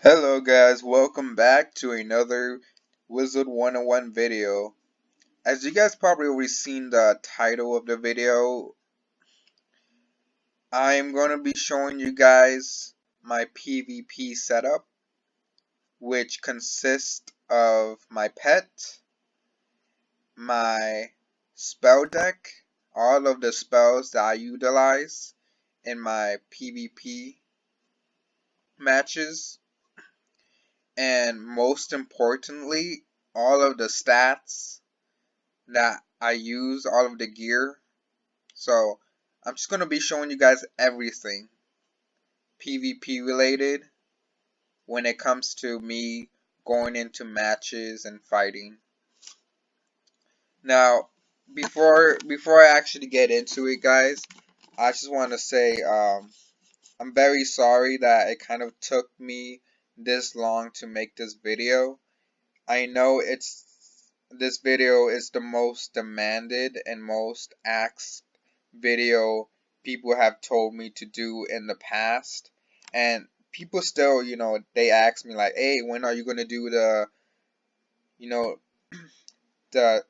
Hello guys, welcome back to another Wizard101 video. As you guys probably already seen the title of the video, I'm going to be showing you guys my PvP setup, which consists of my pet, my spell deck, all of the spells that I utilize in my PvP matches, and most importantly, all of the stats that I use, all of the gear. So I'm just going to be showing you guys everything PvP related when it comes to me going into matches and fighting. Now, before I actually get into it, guys, I just want to say I'm very sorry that it kind of took me this long to make this video. I know this video is the most demanded and most asked video people have told me to do in the past, and people still, they ask me like, hey, when are you going to do the, you know,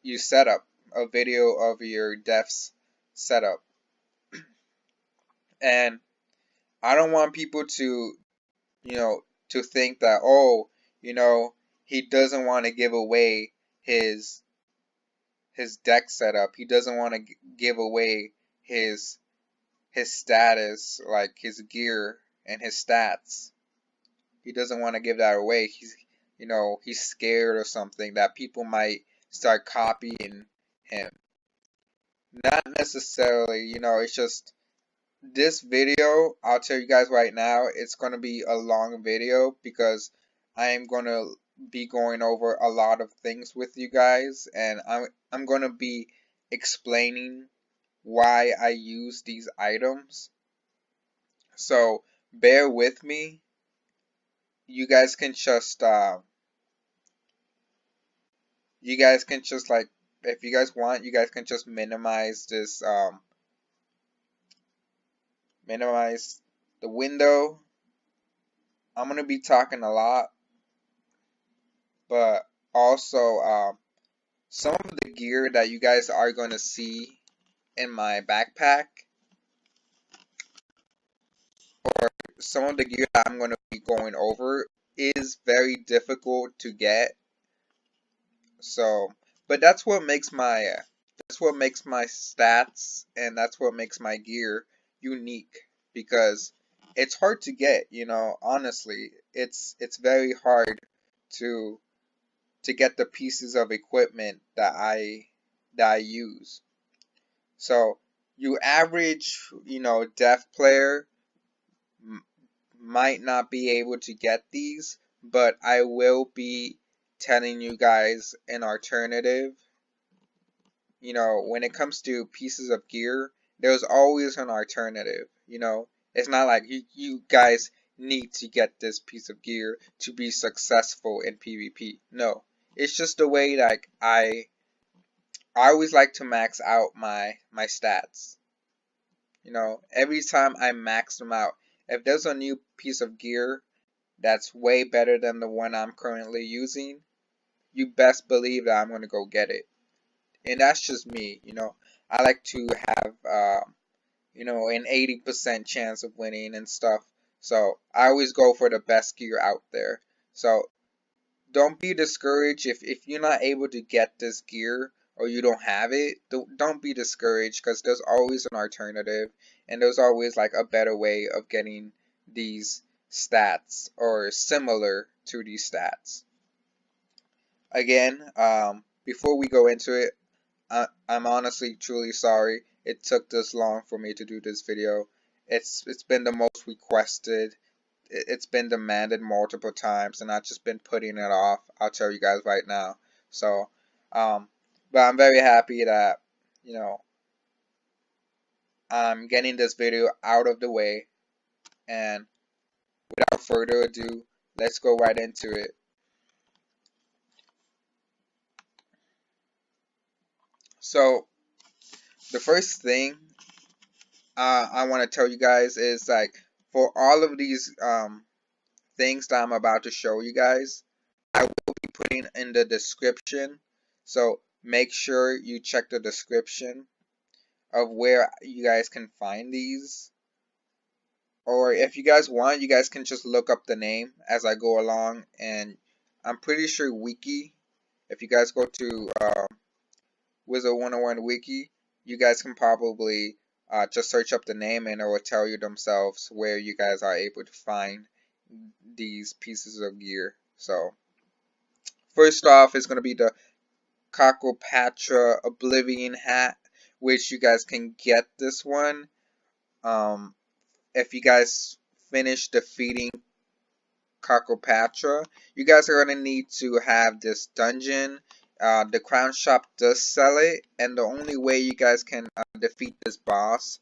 you setup a video of your devs setup. And I don't want people to, to think that, oh, he doesn't want to give away his deck setup. He doesn't want to give away his status, like his gear and his stats. He doesn't want to give that away. He's scared or something that people might start copying him. Not necessarily, it's just this video, I'll tell you guys right now, it's going to be a long video because I am going to be going over a lot of things with you guys, and I'm going to be explaining why I use these items. So bear with me. You guys can just like, if you guys want, you guys can just minimize this minimize the window. I'm gonna be talking a lot, but also some of the gear that you guys are going to see in my backpack, or some of the gear that I'm going to be going over, is very difficult to get. So, but that's what makes my stats, and that's what makes my gear unique, because it's hard to get, honestly. It's very hard to get the pieces of equipment that I use. So, you average, deaf player might not be able to get these, but I will be telling you guys an alternative. When it comes to pieces of gear, there's always an alternative. It's not like you guys need to get this piece of gear to be successful in PvP. No, it's just the way that I always like to max out my stats. Every time I max them out, if there's a new piece of gear that's way better than the one I'm currently using, you best believe that I'm going to go get it. And that's just me. I like to have an 80% chance of winning and stuff. So I always go for the best gear out there. So don't be discouraged if you're not able to get this gear, or you don't have it. Don't be discouraged, because there's always an alternative, and there's always like a better way of getting these stats, or similar to these stats. Again, before we go into it, I'm honestly truly sorry it took this long for me to do this video. It's been the most requested. It's been demanded multiple times, and I've just been putting it off. I'll tell you guys right now. So, but I'm very happy that, I'm getting this video out of the way. And without further ado, let's go right into it. So, the first thing I want to tell you guys is, like, for all of these things that I'm about to show you guys, I will be putting in the description. So make sure you check the description of where you guys can find these. Or if you guys want, you guys can just look up the name as I go along. And I'm pretty sure Wiki, if you guys go to Wizard101 Wiki, you guys can probably just search up the name and it will tell you themselves where you guys are able to find these pieces of gear. So first off is going to be the KROKOPATRA Oblivion hat, which you guys can get this one if you guys finish defeating KROKOPATRA. You guys are going to need to have this dungeon. The crown shop does sell it, and the only way you guys can defeat this boss,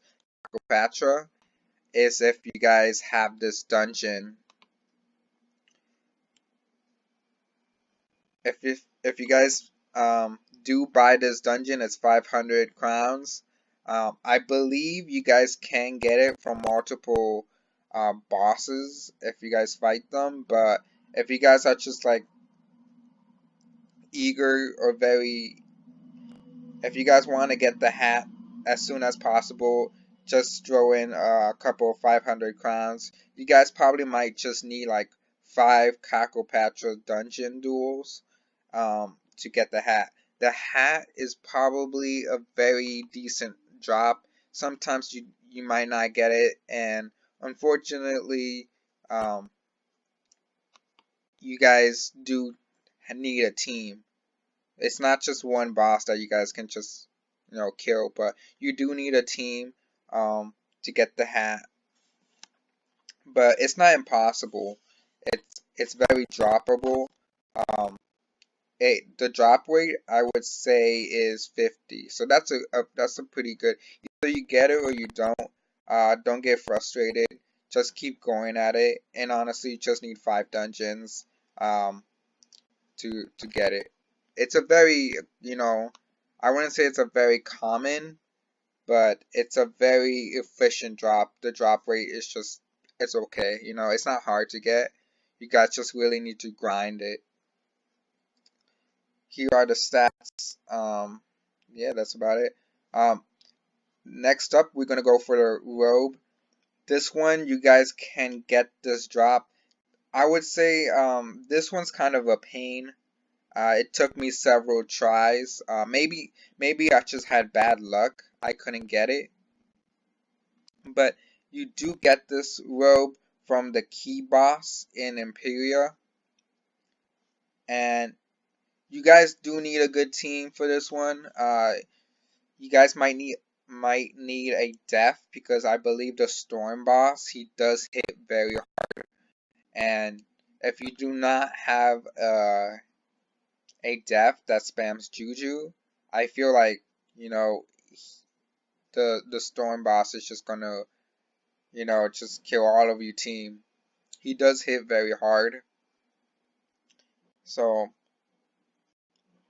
KROKOPATRA, is if you guys have this dungeon. If you guys do buy this dungeon, it's 500 crowns. I believe you guys can get it from multiple bosses if you guys fight them, but if you guys are just like eager or if you guys want to get the hat as soon as possible, just throw in a couple of 500 crowns. You guys probably might just need like 5 KROKOPATRA dungeon duels to get the hat. The hat is probably a very decent drop. Sometimes you might not get it, and unfortunately you guys do need a team. It's not just one boss that you guys can just kill, but you do need a team to get the hat. But it's not impossible. It's very droppable. The drop rate I would say is 50, so that's a pretty good. Either you get it or you don't. Don't get frustrated. Just keep going at it, and honestly, you just need 5 dungeons to get it. It's a very I wouldn't say it's a very common, but it's a very efficient drop. The drop rate is it's okay. It's not hard to get. You guys just really need to grind it. Here are the stats. Yeah, that's about it. Next up, we're gonna go for the Robe. This one, you guys can get this drop. I would say this one's kind of a pain. It took me several tries. Maybe I just had bad luck. I couldn't get it. But you do get this robe from the key boss in Imperia, and you guys do need a good team for this one. You guys might need a death, because I believe the storm boss, he does hit very hard, and if you do not have a death that spams juju, I feel like the storm boss is just gonna just kill all of your team. He does hit very hard. So,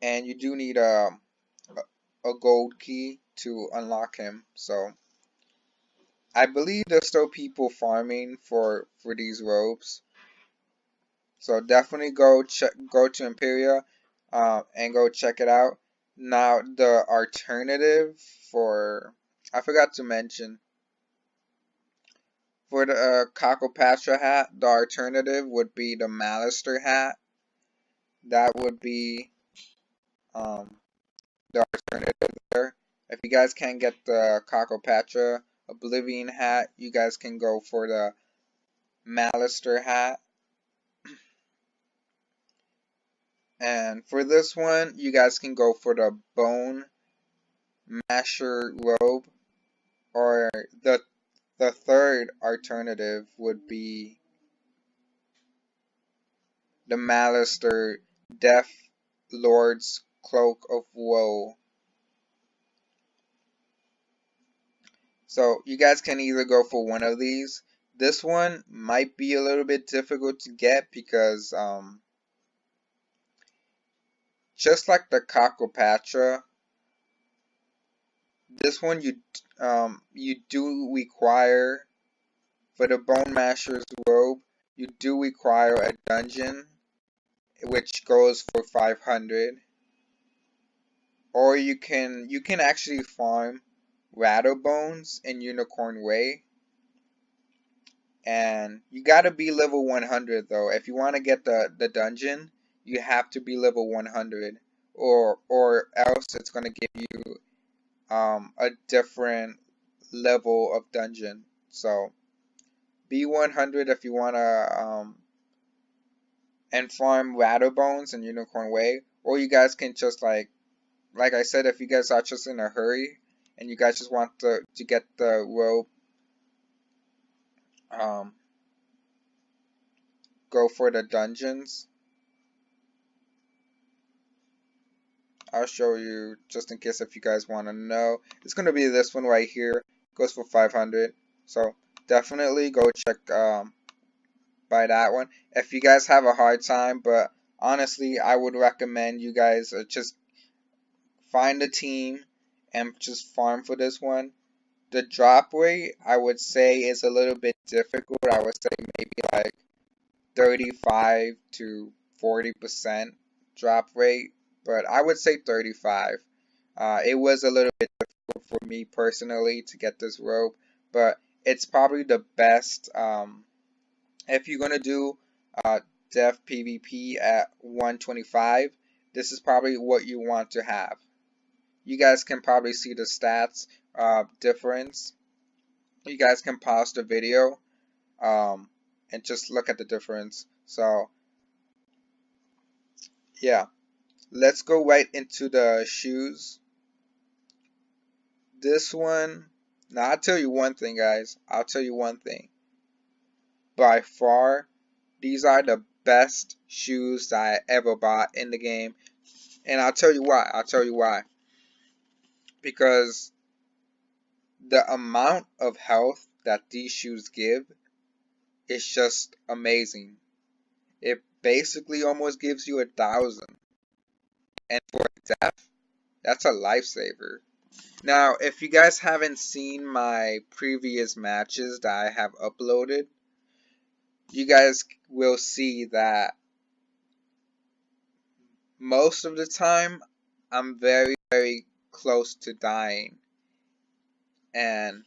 and you do need a gold key to unlock him. So I believe there's still people farming for these robes. So definitely go to Imperia and go check it out. Now the alternative I forgot to mention, for the KROKOPATRA hat, the alternative would be the Malister hat. That would be the alternative there. If you guys can't get the KROKOPATRA Oblivion hat, you guys can go for the Malister hat. And for this one, you guys can go for the Bone Masher Robe, or the third alternative would be the Malister Death Lord's Cloak of Woe. So you guys can either go for one of these. This one might be a little bit difficult to get because just like the KROKOPATRA, this one you do require, for the Bone Masher's robe, you do require a dungeon, which goes for 500. Or you can actually farm rattle bones in Unicorn Way. And you gotta be level 100 though. If you want to get the dungeon, you have to be level 100, or else it's gonna give you a different level of dungeon. So be 100 if you wanna and farm rattle bones in Unicorn Way, or you guys can just like I said, if you guys are just in a hurry and you guys just want to get the robe, go for the dungeons. I'll show you just in case if you guys want to know. It's going to be this one right here. Goes for 500. So definitely go check by that one. If you guys have a hard time, but honestly, I would recommend you guys just find a team and just farm for this one. The drop rate, I would say, is a little bit difficult. I would say maybe like 35 to 40% drop rate, but I would say 35. It was a little bit difficult for me personally to get this robe, but it's probably the best. If you're gonna do Def PvP at 125, this is probably what you want to have. You guys can probably see the stats difference. You guys can pause the video and just look at the difference. So yeah, let's go right into the shoes. This one, now I'll tell you one thing, guys. I'll tell you one thing. By far, these are the best shoes that I ever bought in the game, and I'll tell you why. I'll tell you why. Because the amount of health that these shoes give is just amazing. It basically almost gives you 1,000. And for death, that's a lifesaver. Now, if you guys haven't seen my previous matches that I have uploaded, you guys will see that most of the time I'm very, very close to dying. And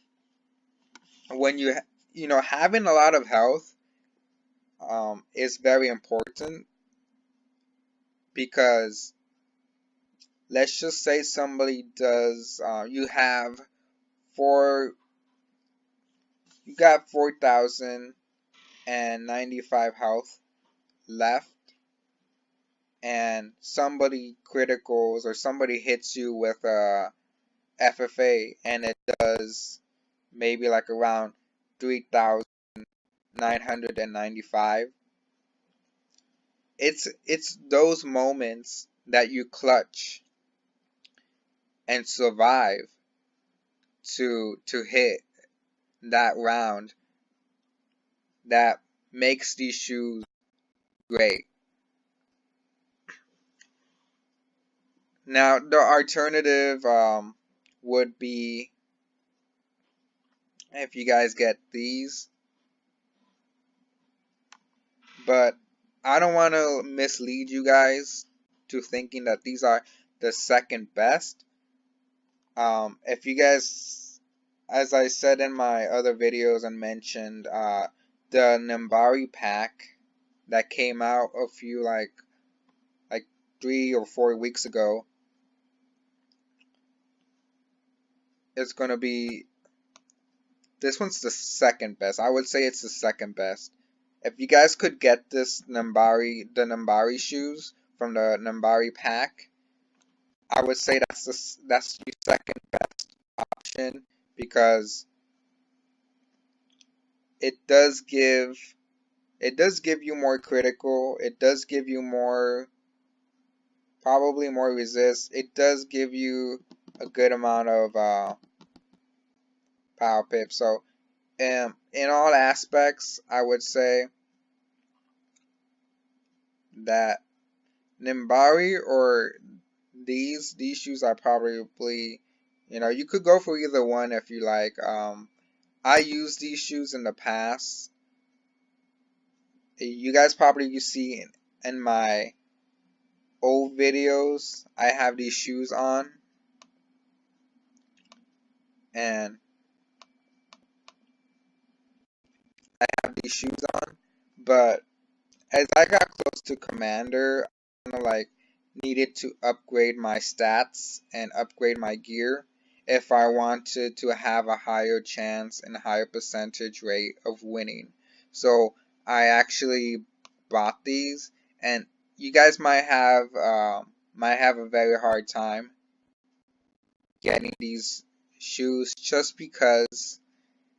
when you know, having a lot of health is very important, because let's just say somebody does you got 4,095 health left, and somebody criticals or somebody hits you with a FFA and it does maybe like around 3,995. It's those moments that you clutch and survive to hit that round that makes these shoes great. Now the alternative would be if you guys get these, but I don't want to mislead you guys to thinking that these are the second best. If you guys, as I said in my other videos and mentioned, the Nambari pack that came out a few like 3 or 4 weeks ago, it's gonna be, this one's the second best. I would say it's the second best. If you guys could get this the Nambari shoes from the Nambari pack, I would say that's the second best option, because it does give you more critical, it does give you more, probably more resist, it does give you a good amount of power pip. So in all aspects, I would say that Nimbari or these shoes are probably, you know, you could go for either one if you like. I used these shoes in the past you guys probably see in my old videos, I have these shoes on, and I have these shoes on, but as I got close to Commander, I kind of like needed to upgrade my stats and upgrade my gear if I wanted to have a higher chance and higher percentage rate of winning. So I actually bought these, and you guys might have a very hard time getting these shoes just because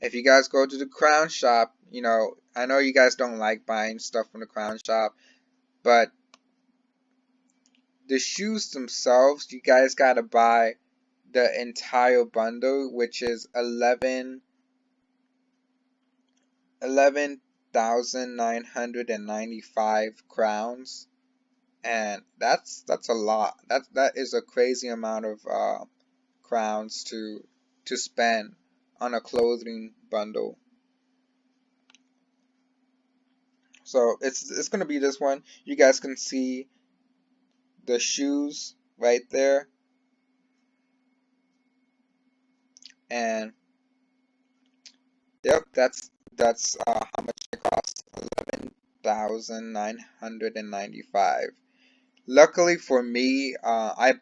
if you guys go to the crown shop, you know, I know you guys don't like buying stuff from the crown shop, but the shoes themselves, you guys gotta buy the entire bundle, which is 11,995 crowns, and that's a lot. That is a crazy amount of crowns to spend on a clothing bundle. So it's gonna be this one. You guys can see the shoes right there, and yep, that's how much it costs. 11,995. Luckily for me, I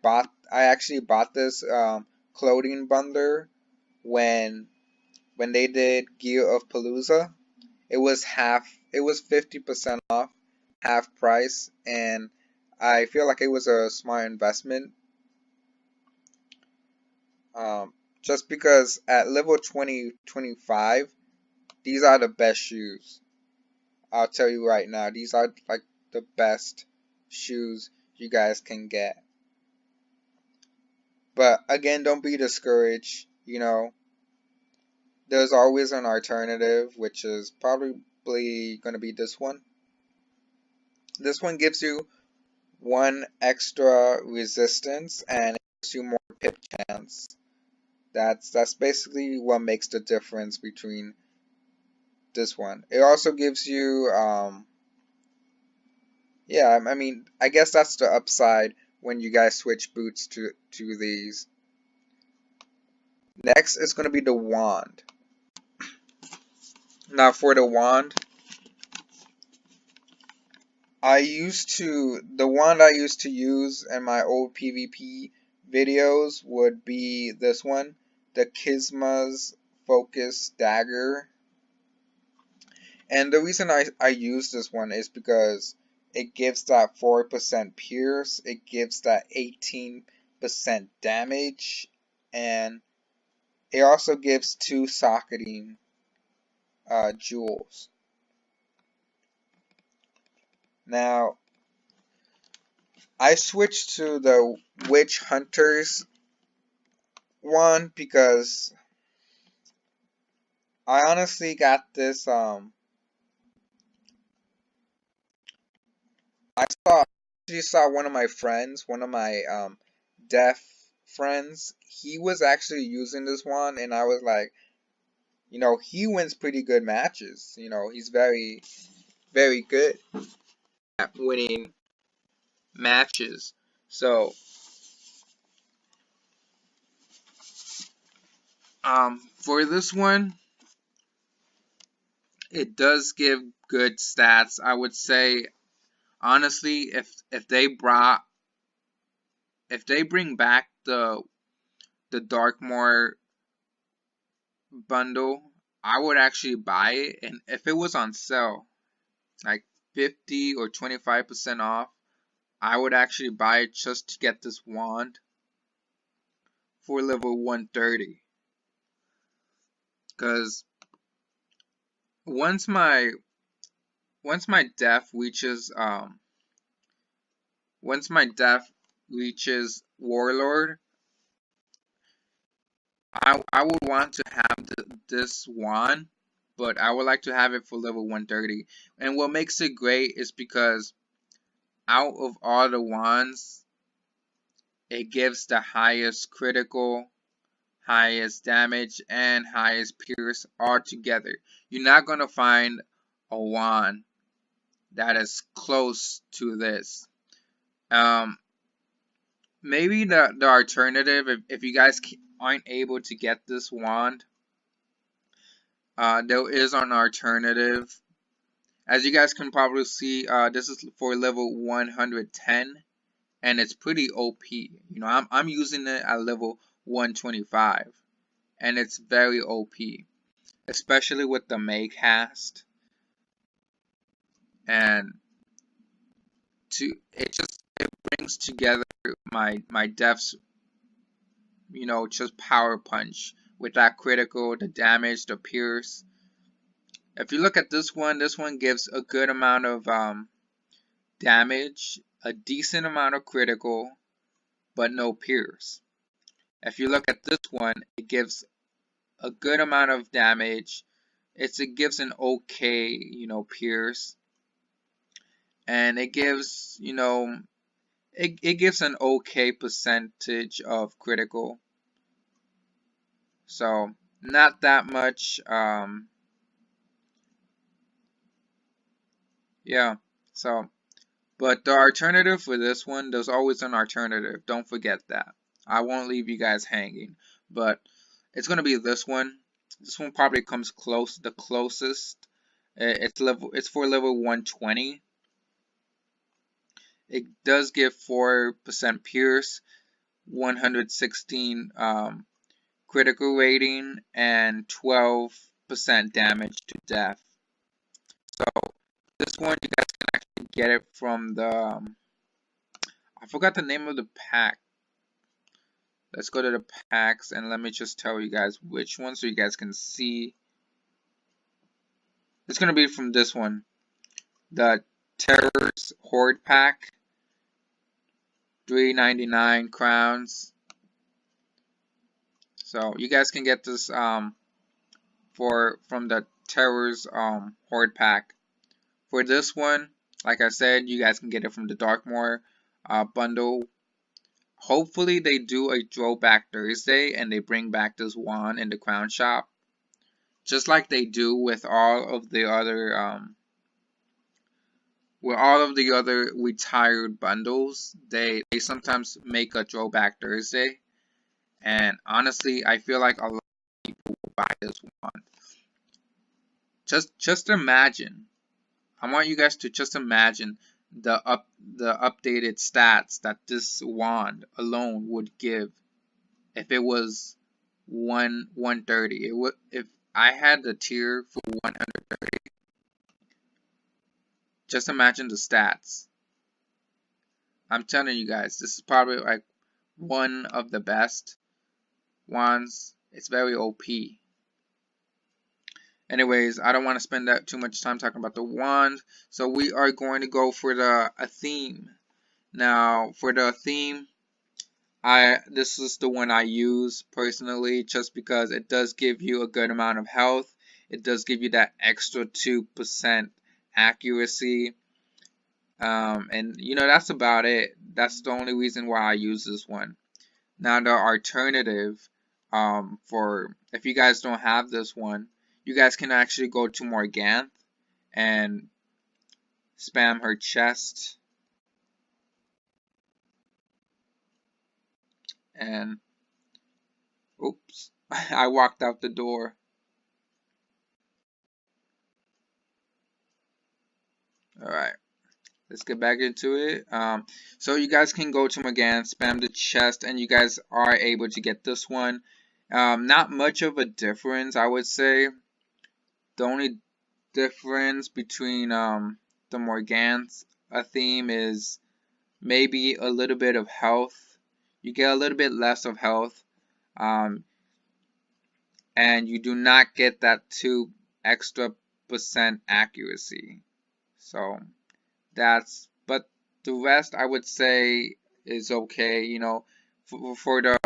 actually bought this clothing bundle when they did Gear of Palooza. It was 50% off, half price, and I feel like it was a smart investment. Just because at level 20-25, these are the best shoes. I'll tell you right now, these are like the best shoes you guys can get. But again, don't be discouraged. You know, there's always an alternative, which is probably going to be this one. This one gives you 1 extra resistance and it gives you more pip chance. That's basically what makes the difference between this one. It also gives you yeah, I mean, I guess that's the upside when you guys switch boots to these. Next is going to be the wand. Now for the wand, the wand I used to use in my old PvP videos would be this one, the Kisma's Focus Dagger. And the reason I use this one is because it gives that 4% pierce, it gives that 18% damage, and it also gives 2 socketing jewels. Now, I switched to the Witch Hunters one because I honestly got this I actually saw one of my friends, one of my deaf friends, he was actually using this one, and I was like, you know, he wins pretty good matches. You know, he's very, very good at winning matches. So, for this one, it does give good stats. I would say, honestly, if they bring back the Darkmoor bundle, I would actually buy it, and if it was on sale, like 50 or 25% off, I would actually buy it just to get this wand for level 130. Because once my death reaches Warlord, I would want to have this wand, but I would like to have it for level 130. And what makes it great is because out of all the wands, it gives the highest critical, highest damage, and highest pierce all together. You're not gonna find a wand that is close to this. Maybe the alternative, if you guys aren't able to get this wand, there is an alternative. As you guys can probably see, this is for level 110, and it's pretty OP. You know, I'm using it at level 125, and it's very OP, especially with the May cast. And it brings together my deaths, you know, just power punch with that critical, the damage, the pierce. If you look at this one gives a good amount of damage, a decent amount of critical, but no pierce. If you look at this one, it gives a good amount of damage. It gives an okay, you know, pierce, and it gives, you know, it gives an okay percentage of critical. So not that much. Yeah. So, but the alternative for this one, there's always an alternative. Don't forget that. I won't leave you guys hanging, but it's gonna be this one. This one probably comes the closest. It's for level 120. It does give 4% pierce, 116 critical rating, and 12% damage to death. So this one, you guys can actually get it from the I forgot the name of the pack. Let's go to the packs and let me just tell you guys which one so you guys can see. It's gonna be from this one, the Terror's Horde pack. 399 crowns. So you guys can get this from the Terror's Horde pack. For this one, like I said, you guys can get it from the Darkmoor bundle. Hopefully they do a throwback Thursday and they bring back this wand in the crown shop, just like they do with all of the other retired bundles. They sometimes make a throwback Thursday, and honestly, I feel like a lot of people will buy this wand. Just imagine. I want you guys to just imagine the updated stats that this wand alone would give if it was 130. It would, if I had the tier for 130. Just imagine the stats. I'm telling you guys, this is probably like one of the best wands. It's very OP. Anyways, I don't want to spend that too much time talking about the wand, so we are going to go for the Athame. Now, for the Athame, this is the one I use personally, just because it does give you a good amount of health. It does give you that extra 2% accuracy, and you know, that's about it. That's the only reason why I use this one. Now, the alternative, for if you guys don't have this one, you guys can actually go to Morganth and spam her chest. And oops, I walked out the door. Alright, let's get back into it. So you guys can go to Morganth, spam the chest, and you guys are able to get this one. Not much of a difference, I would say. The only difference between the Morganth Athame is maybe a little bit of health. You get a little bit less of health, and you do not get that 2% extra accuracy. So that's, but the rest I would say is okay. You know, for the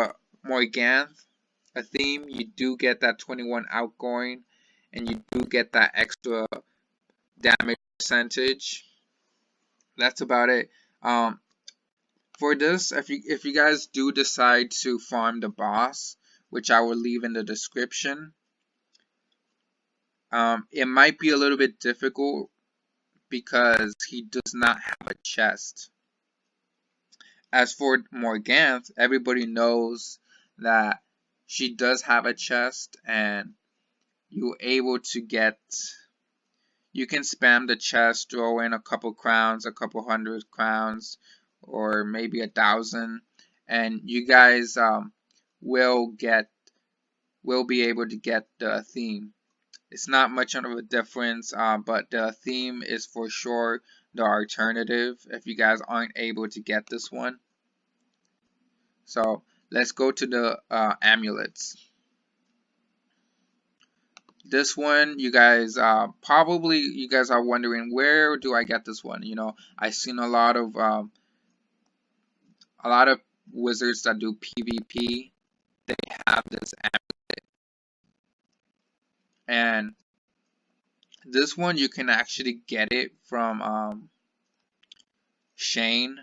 Morganth Athame, you do get that 21 outgoing, and you do get that extra damage percentage. That's about it. For this, if you guys do decide to farm the boss, which I will leave in the description, it might be a little bit difficult because he does not have a chest. As for Morganthe, everybody knows that she does have a chest, and you're able to get, you can spam the chest, throw in a couple crowns, a couple hundred crowns, or maybe 1,000, and you guys will be able to get the theme. It's not much of a difference, but the theme is for sure the alternative if you guys aren't able to get this one. So let's go to the amulets. This one, you guys probably you guys are wondering, where do I get this one? You know, I've seen a lot of wizards that do PvP. They have this amulet, and this one you can actually get it from Shane,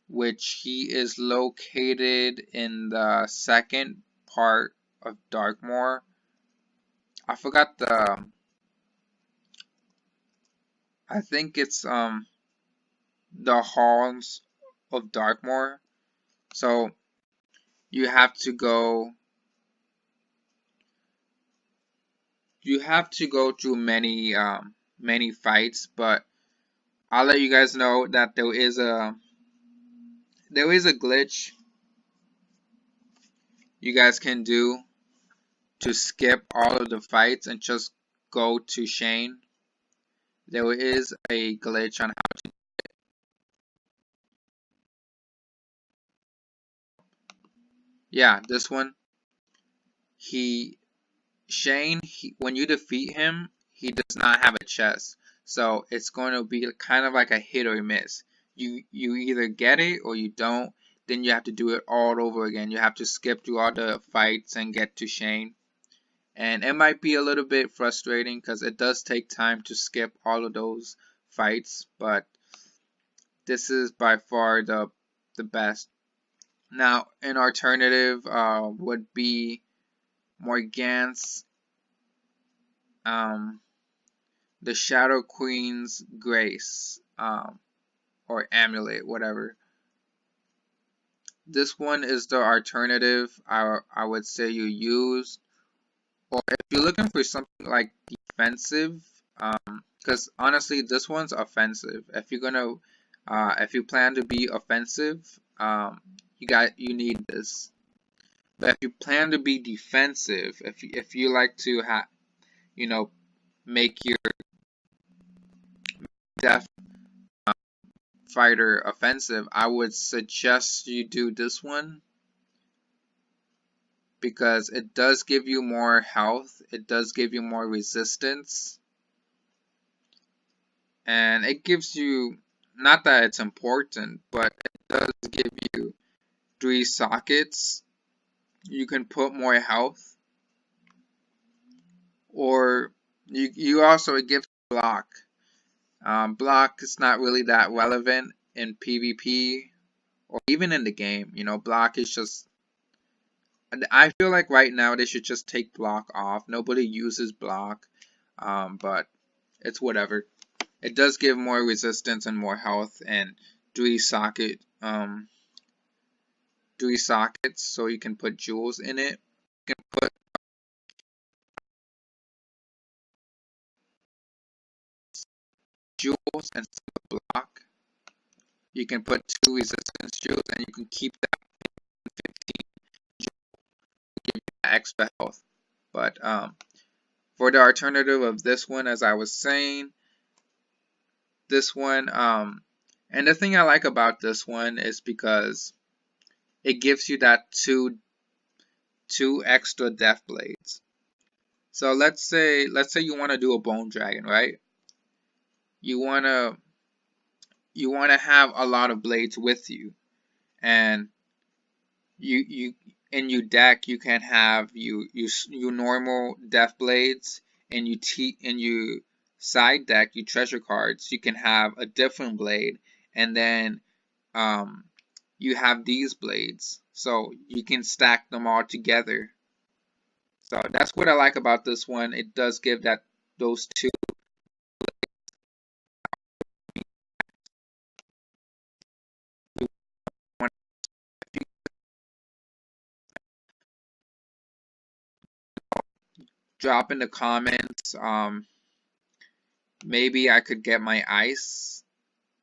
which he is located in the second part of Darkmoor. I forgot the, I think it's the halls of Darkmoor. So you have to go through many many fights, but I'll let you guys know that there is a glitch you guys can do to skip all of the fights and just go to Shane. There is a glitch on how to do it. Yeah, this one. Shane, when you defeat him, he does not have a chest. So it's going to be kind of like a hit or miss. You either get it or you don't. Then you have to do it all over again. You have to skip through all the fights and get to Shane. And it might be a little bit frustrating because it does take time to skip all of those fights, but this is by far the best. Now, an alternative would be Morganthe's the Shadow Queen's Grace, or Amulet, whatever. This one is the alternative I would say you use. Or if you're looking for something like defensive, because honestly, this one's offensive. If you're gonna, if you plan to be offensive, you need this. But if you plan to be defensive, if you like to make your death fighter offensive, I would suggest you do this one, because it does give you more health, it does give you more resistance, and it gives you, not that it's important, but it does give you 3 sockets. You can put more health, or you also, it gives block. Block is not really that relevant in PvP or even in the game. You know, block is just, I feel like right now they should just take block off. Nobody uses block, but it's whatever. It does give more resistance and more health, and 3 sockets, so you can put jewels in it. You can put jewels instead of block. You can put 2 resistance jewels, and you can keep that 15 jewels to give you that extra health. But for the alternative of this one, as I was saying, this one, and the thing I like about this one is because it gives you that two extra death blades. So let's say you want to do a bone dragon, right? You want to have a lot of blades with you, and you in your deck you can have your normal death blades, and you side deck, you treasure cards, you can have a different blade, and then you have these blades, so you can stack them all together. So that's what I like about this one. It does give those 2 blades Drop in the comments. Maybe I could get my ice.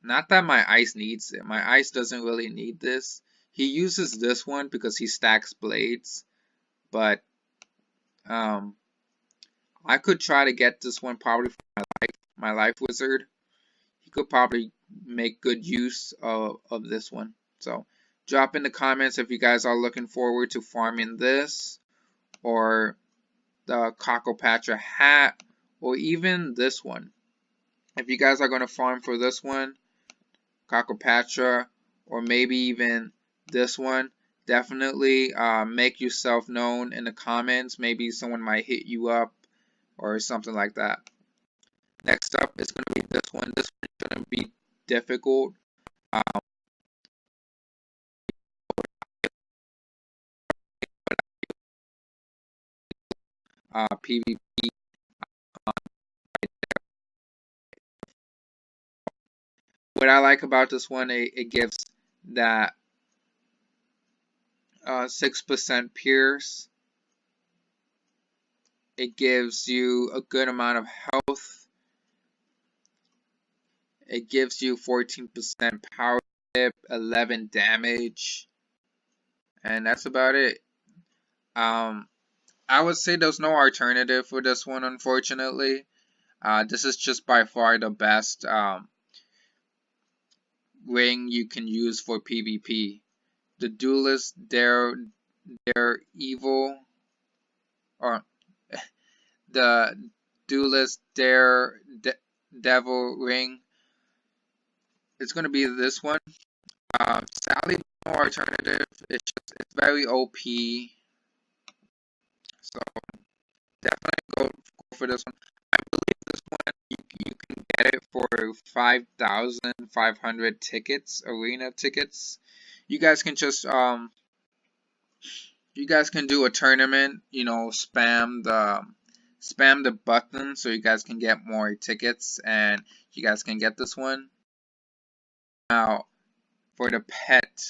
Not that my ice needs it. My ice doesn't really need this. He uses this one because he stacks blades. But I could try to get this one probably for my life wizard. He could probably make good use of this one. So drop in the comments if you guys are looking forward to farming this, or the KROKOPATRA hat, or even this one. If you guys are going to farm for this one, KROKOPATRA, or maybe even this one, definitely make yourself known in the comments. Maybe someone might hit you up or something like that. Next up is going to be this one. This one is going to be difficult. PvP. What I like about this one, it gives that 6% pierce. It gives you a good amount of health. It gives you 14% power tip, 11 damage, and that's about it. I would say there's no alternative for this one, unfortunately. This is just by far the best ring you can use for PvP. The duelist, they're evil, or the duelist, devil ring. It's gonna be this one. Sadly, no alternative. It's very OP. So definitely go for this one. I believe this one you can get it for 5,500 tickets, arena tickets. You guys can just you guys can do a tournament, you know, spam the button so you guys can get more tickets and you guys can get this one. Now, for the pet,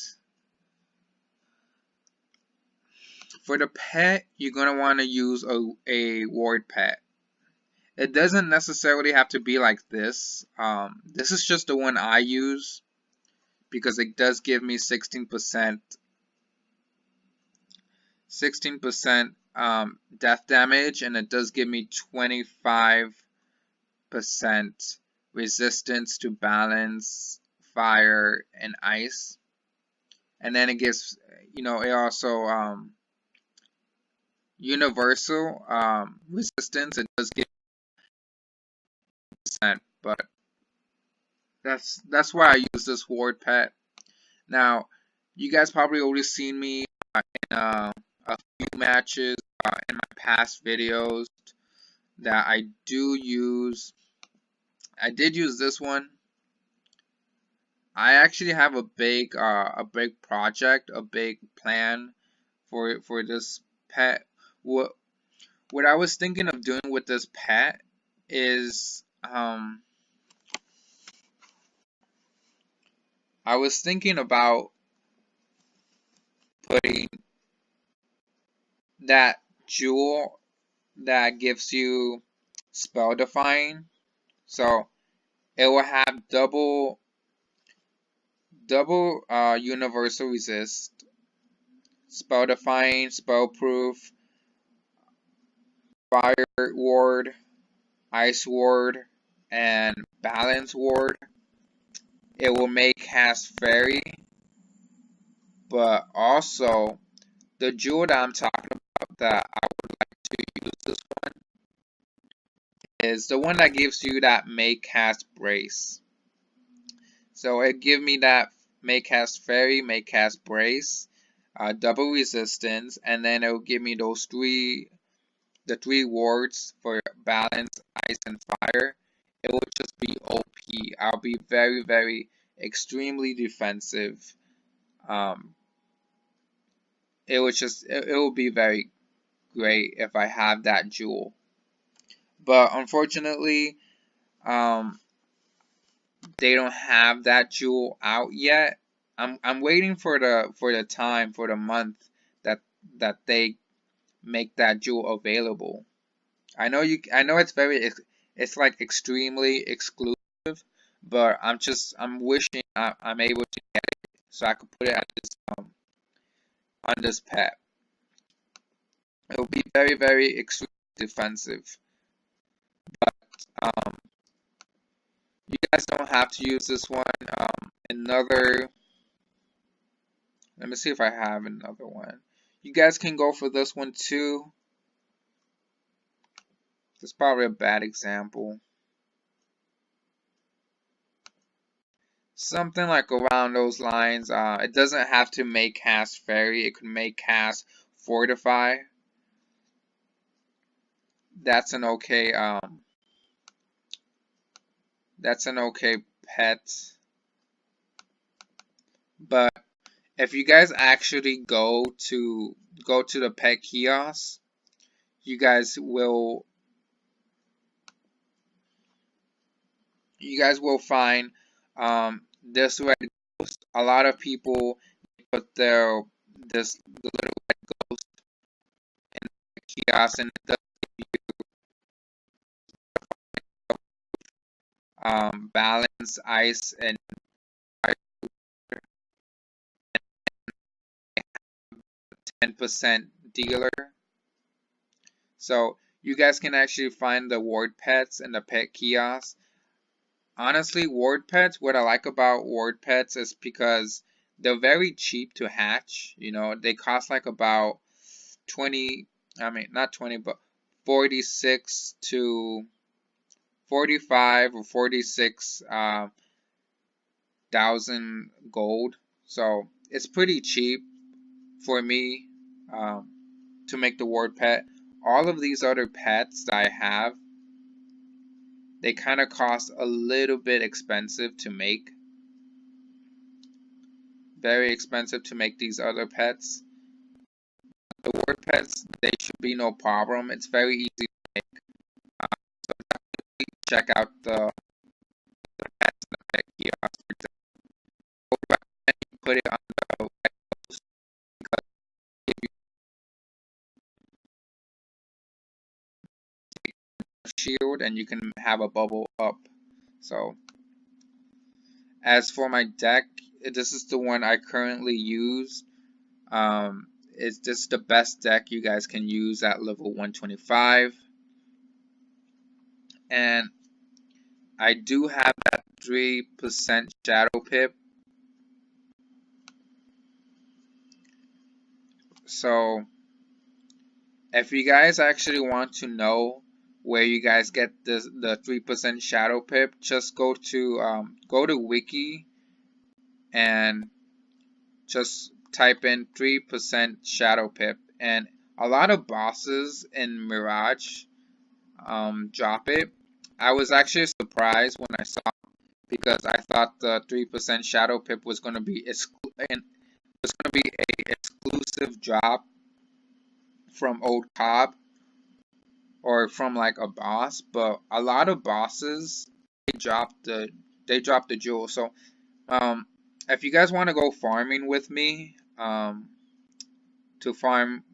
you're going to want to use a ward pet. It doesn't necessarily have to be like this. This is just the one I use because it does give me 16% death damage, and it does give me 25% resistance to balance, fire, and ice. And then it gives, you know, it also universal resistance. It does give percent, but that's why I use this ward pet. Now, you guys probably already seen me in a few matches in my past videos that I did use this one. I actually have a big project, a big plan for this pet. What I was thinking of doing with this pet is I was thinking about putting that jewel that gives you spell defying, so it will have double universal resist, spell defying, spell proof, fire ward, ice ward, and balance ward. It will make cast fairy, but also the jewel that I'm talking about that I would like to use this one is the one that gives you that make cast brace. So it give me that make cast fairy, make cast brace, double resistance, and then it will give me those three wards for balance, ice, and fire. It will just be OP. I'll be very, very extremely defensive. It will be very great if I have that jewel. But unfortunately, they don't have that jewel out yet. I'm waiting for the month that they make that jewel available. I know it's like extremely exclusive, but I'm wishing I'm able to get it so I could put it at this on this pet. It will be very, very extremely defensive. Um, you guys don't have to use this one. Another, let me see if I have another one. You guys can go for this one too. This is probably a bad example. Something like around those lines. It doesn't have to make cast fairy. It could make cast fortify. That's an okay pet. But if you guys actually go to the pet kiosk, you guys will find this red ghost. A lot of people put the little red ghost in the kiosk, and it does balance ice and 10% dealer. So you guys can actually find the ward pets in the pet kiosk. Honestly, ward pets, what I like about ward pets is because they're very cheap to hatch. You know, they cost like about 20, I mean, not 20, but 46 to 45 or 46 thousand gold. So it's pretty cheap for me to make the ward pet. All of these other pets that I have, they kind of cost a little bit expensive to make. Very expensive to make these other pets. The ward pets, they should be no problem. It's very easy to make. So definitely check out the pets in the pet kiosk. I would recommend you put it on the red post because if you take a shield and you can have a bubble up. So as for my deck, this is the one I currently use. It's just the best deck you guys can use at level 125. And I do have that 3% shadow pip. So if you guys actually want to know where you guys get the 3% shadow pip, just go to wiki and just type in 3% shadow pip, and a lot of bosses in Mirage drop it. I was actually surprised when I saw it because I thought the 3% shadow pip was going to be an exclusive drop from Old Cobb or from like a boss, but a lot of bosses they drop the jewel. So if you guys want to go farming with me to farm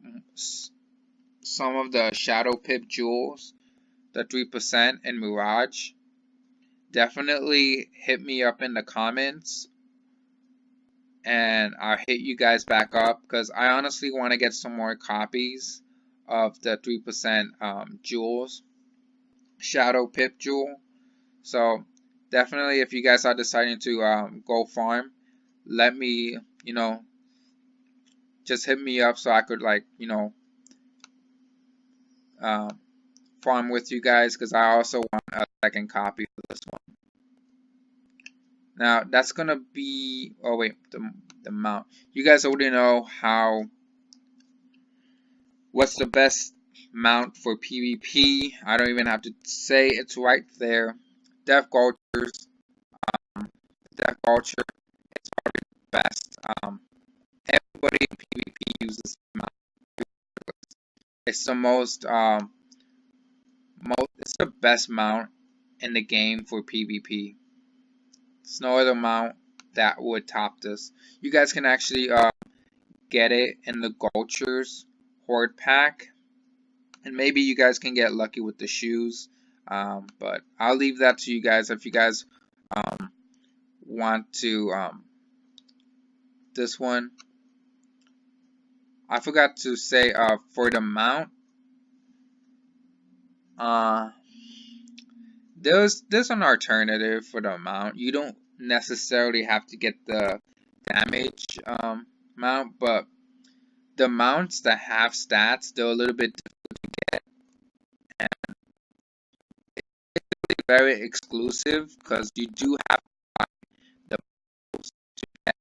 some of the shadow pip jewels, the 3% in Mirage, definitely hit me up in the comments and I'll hit you guys back up because I honestly want to get some more copies of the 3% jewels, shadow pip jewel. So definitely if you guys are deciding to go farm, let me, just hit me up so I could farm with you guys because I also want a second copy of this one. Now that's gonna be, oh wait, the mount. You guys already know what's the best mount for PvP. I don't even have to say, it's right there. Death Vultures. Death Vulture is probably the best. Everybody in PvP uses this mount. It's the it's the best mount in the game for PvP. There's no other mount that would top this. You guys can actually get it in the Vultures Horde pack. And maybe you guys can get lucky with the shoes. But I'll leave that to you guys. If you guys want to this one, I forgot to say for the mount, there's an alternative for the mount. You don't necessarily have to get the damage mount, but the mounts that have stats, they're a little bit difficult to get, and it's very exclusive because you do have to buy the bundles to get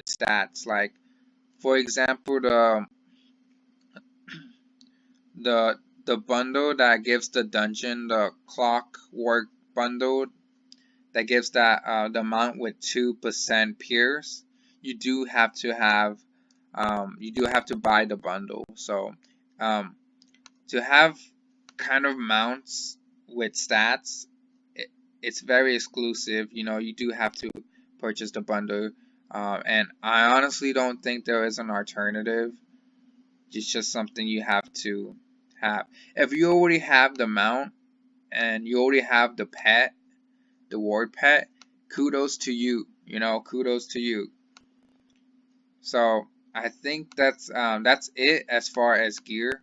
stats. Like, for example, the bundle that gives the dungeon, the clockwork bundle that gives that the mount with 2% pierce, you do have to buy the bundle. So to have kind of mounts with stats, it's very exclusive. You know, you do have to purchase the bundle, and I honestly don't think there is an alternative. It's just something you have to have. If you already have the mount and you already have the pet, the ward pet, kudos to you. You know, kudos to you. So I think that's it as far as gear.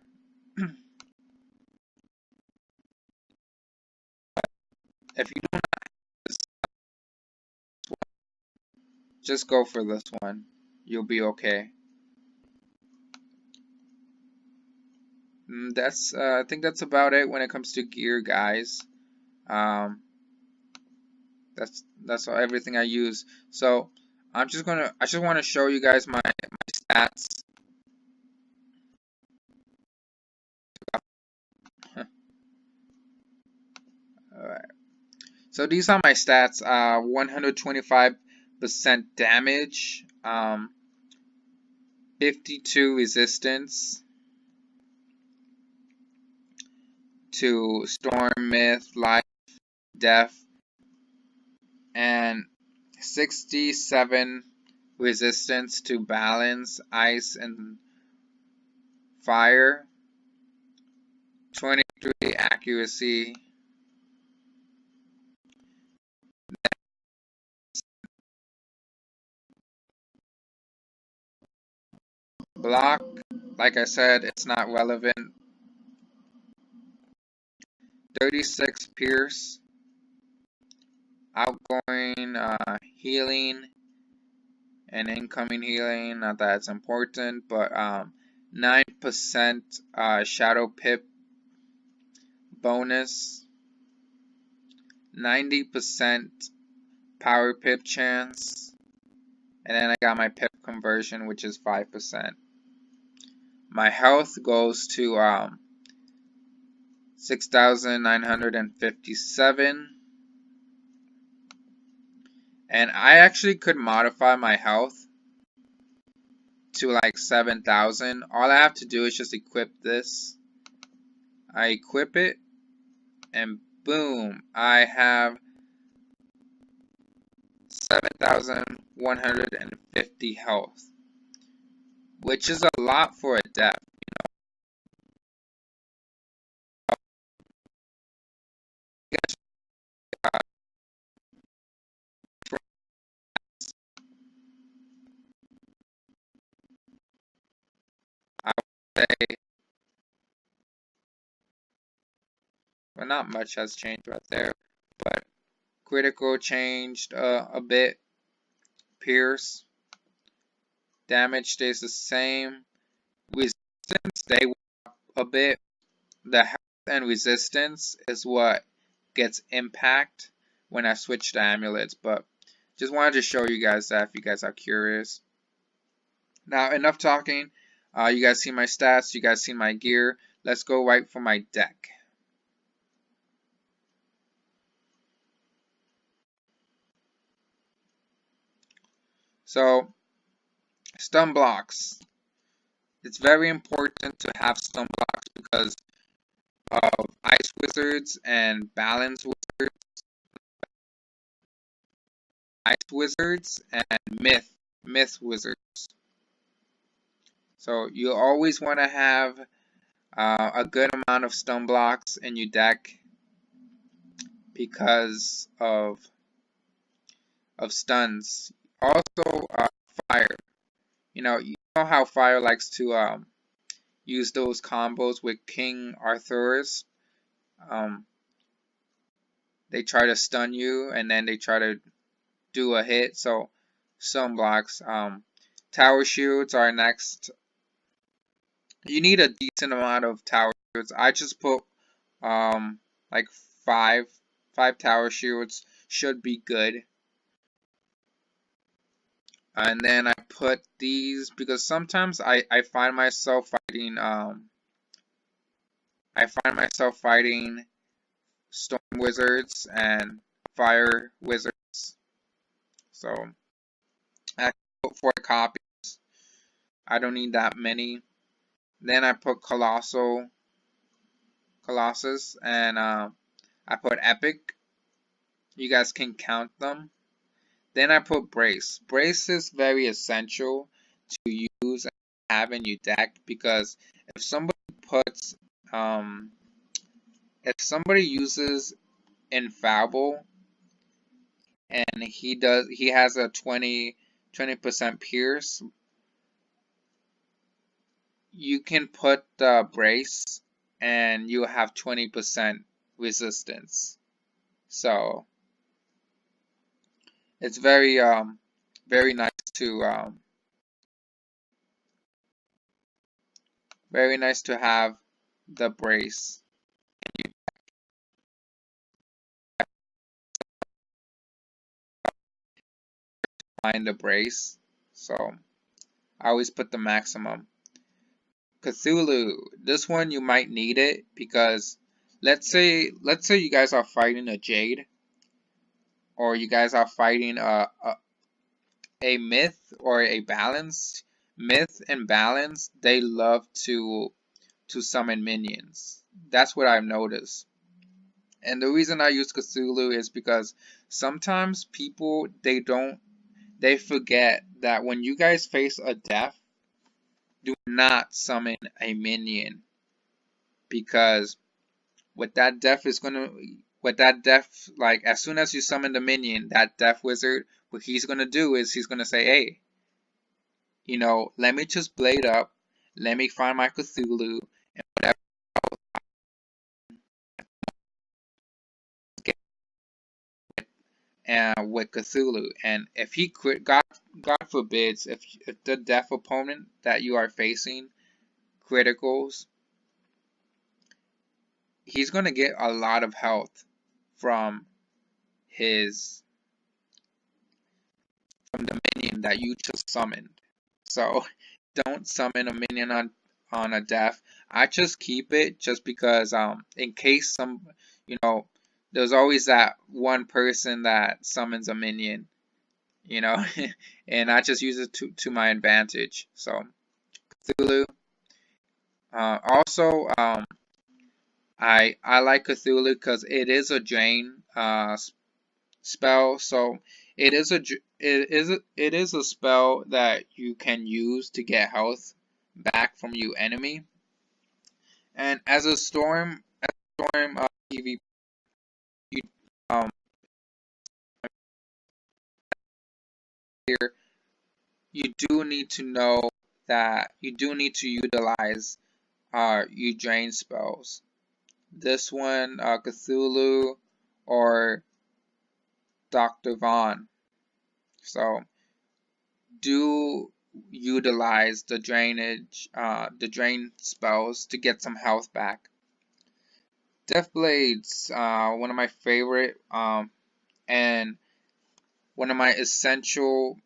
If you don't have this one, just go for this one. You'll be okay. I think that's about it when it comes to gear, guys. That's everything I use. So I just want to show you guys my stats. Alright. So these are my stats. 125% damage, 52 resistance to storm, myth, life, death, and 67 resistance to balance, ice, and fire, 23 accuracy, block, like I said, it's not relevant, 36 pierce, outgoing healing, and incoming healing, not that it's important, but 9% shadow pip bonus, 90% power pip chance, and then I got my pip conversion, which is 5%. My health goes to 6,957, and I actually could modify my health to like 7,000. All I have to do is just equip this. I equip it, and boom, I have 7,150 health, which is a lot for a death. I would say, well, not much has changed right there, but critical changed a bit. Pierce, damage stays the same. Resistance, they went up a bit. The health and resistance is what gets impact when I switch to amulets, but just wanted to show you guys that if you guys are curious. Now, enough talking. You guys see my stats, you guys see my gear. Let's go right for my deck. So, stun blocks. It's very important to have stun blocks because of ice wizards and balance wizards and myth wizards. So you always want to have a good amount of stun blocks in your deck because of stuns. Also, fire. You know how fire likes to use those combos with King Arthur's. They try to stun you and then they try to do a hit. So stun blocks. Tower shields are next. You need a decent amount of tower shields. I just put like five tower shields should be good. And then I put these because sometimes I find myself fighting storm wizards and fire wizards. So I put 4 copies. I don't need that many. Then I put Colossus and I put Epic. You guys can count them. Then I put Brace. Brace is very essential to use and have in your deck because if somebody puts if somebody uses Infallible and he has a 20% pierce, you can put the Brace and you have 20% resistance. So it's very nice to have the Brace. Find the Brace, so I always put the maximum. Cthulhu, this one you might need it because let's say you guys are fighting a Jade, or you guys are fighting a Myth or a Balance. Myth and Balance, they love to summon minions. That's what I've noticed. And the reason I use Cthulhu is because sometimes people they forget that when you guys face a death, do not summon a minion, because what that death, like as soon as you summon the minion, that death wizard, what he's gonna do is he's gonna say, hey, let me just blade up, let me find my Cthulhu, and whatever with Cthulhu. And if he crit, God forbids, if the death opponent that you are facing criticals, he's gonna get a lot of health from the minion that you just summoned. So don't summon a minion on a death. I just keep it just because in case there's always that one person that summons a minion, and I just use it to my advantage. So Cthulhu. Also, I like Cthulhu because it is a drain spell. So it is a spell that you can use to get health back from your enemy. And as a storm PvP, you here, you do need to know that you do need to utilize your drain spells. This one, Cthulhu or Dr. Vaughn. So do utilize the drain spells to get some health back. Deathblades, one of my favorite, and one of my essential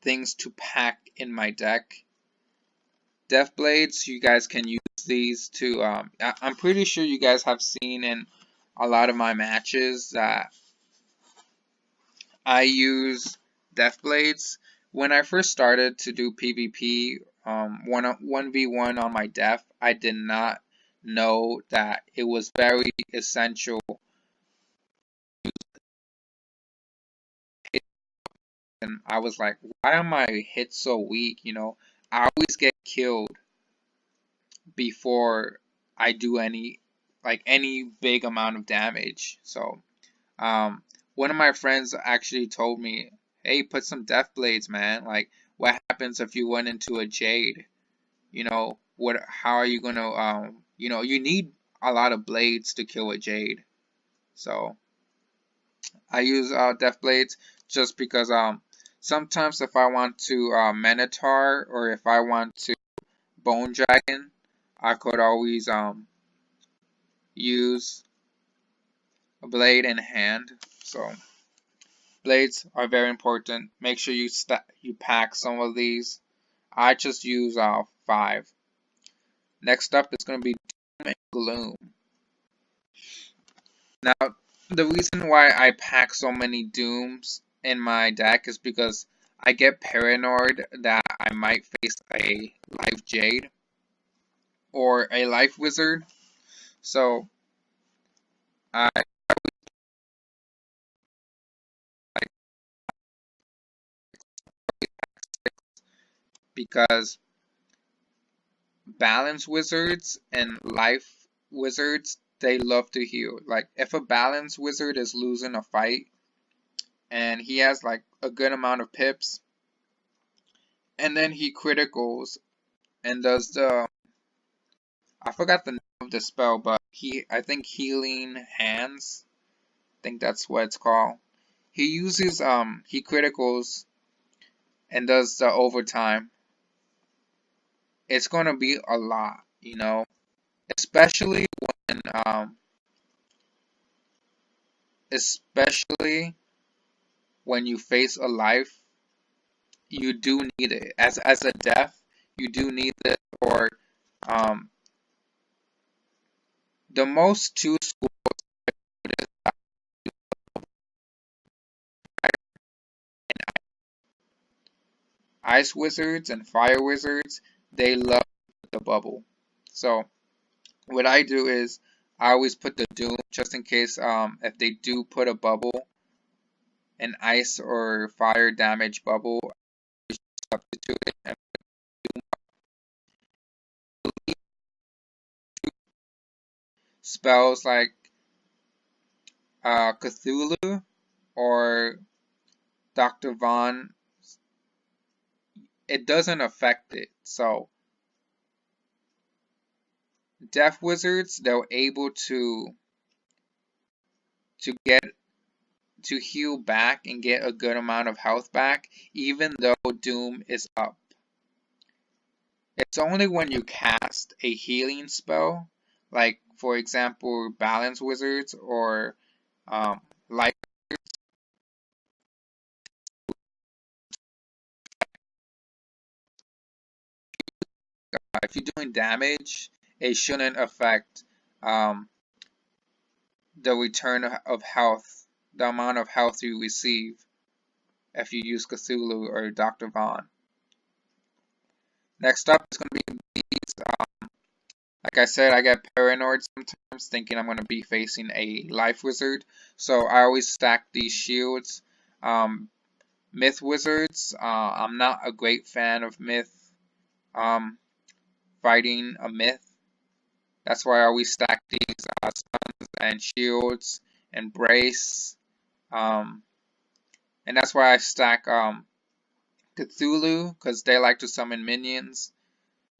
things to pack in my deck. Deathblades, you guys can use these to, I'm pretty sure you guys have seen in a lot of my matches that I use Deathblades. When I first started to do PvP, 1v1 on my death, I did not know that it was very essential. And I was like, why are my hits so weak? I always get killed before I do any big amount of damage. So one of my friends actually told me, hey, put some death blades, man. Like, what happens if you went into a jade? You know, how are you gonna you know, you need a lot of blades to kill a jade. So I use death blades just because sometimes if I want to minotaur, or if I want to bone dragon, I could always use a blade in hand. So blades are very important. Make sure you pack some of these. I just use 5. Next up is going to be Doom and Gloom. Now, the reason why I pack so many Dooms in my deck is because I get paranoid that I might face a Life Jade or a Life Wizard. So I because balance wizards and life wizards, they love to heal. Like, if a balance wizard is losing a fight and he has like a good amount of pips, and then he criticals and does the, I forgot the name of the spell, but I think Healing Hands, I think that's what it's called. He uses he criticals and does the overtime. It's gonna be a lot, you know, especially when you face a life. You do need it as a death. You do need it. Or the most two schools ice wizards and fire wizards, they love the bubble. So what I do is I always put the doom just in case if they do put a bubble, an ice or fire damage bubble, I substitute it and spells like Cthulhu or Dr. Von, it doesn't affect it. So death wizards, they're able to get to heal back and get a good amount of health back even though doom is up. It's only when you cast a healing spell, like for example balance wizards or light, if you're doing damage, it shouldn't affect the return of health, the amount of health you receive if you use Cthulhu or Dr. Von. Next up is going to be these. Like I said, I get paranoid sometimes thinking I'm going to be facing a life wizard. So I always stack these shields. Myth wizards, I'm not a great fan of myth fighting a myth. That's why I always stack these stuns and shields and brace. And that's why I stack Cthulhu, because they like to summon minions.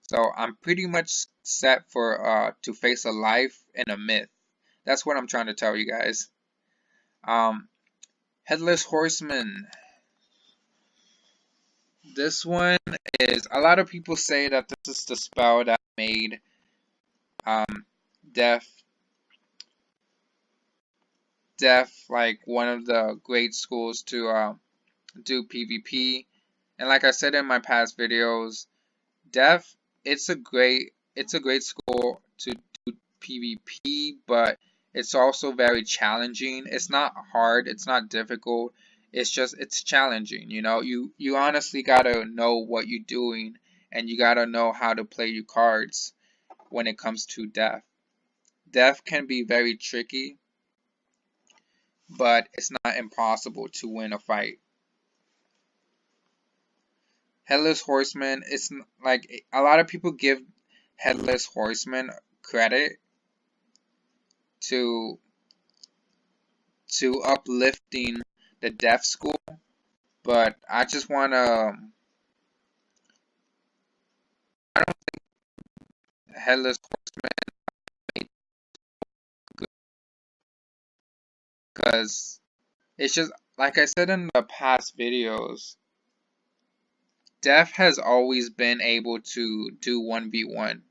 So I'm pretty much set for to face a life and a myth. That's what I'm trying to tell you guys. Headless Horseman. This one is, a lot of people say that this is the spell that made Death like one of the great schools to do PvP. And like I said in my past videos, Death, it's a great school to do PvP, but it's also very challenging. It's not hard, it's not difficult. It's challenging, you know. You honestly gotta know what you're doing, and you gotta know how to play your cards when it comes to Death. Death can be very tricky, but it's not impossible to win a fight. Headless Horseman, it's like a lot of people give Headless Horseman credit to uplifting the deaf school, but I just wanna I don't think Headless Horseman made good because it's just like I said in the past videos, Deaf has always been able to do 1v1.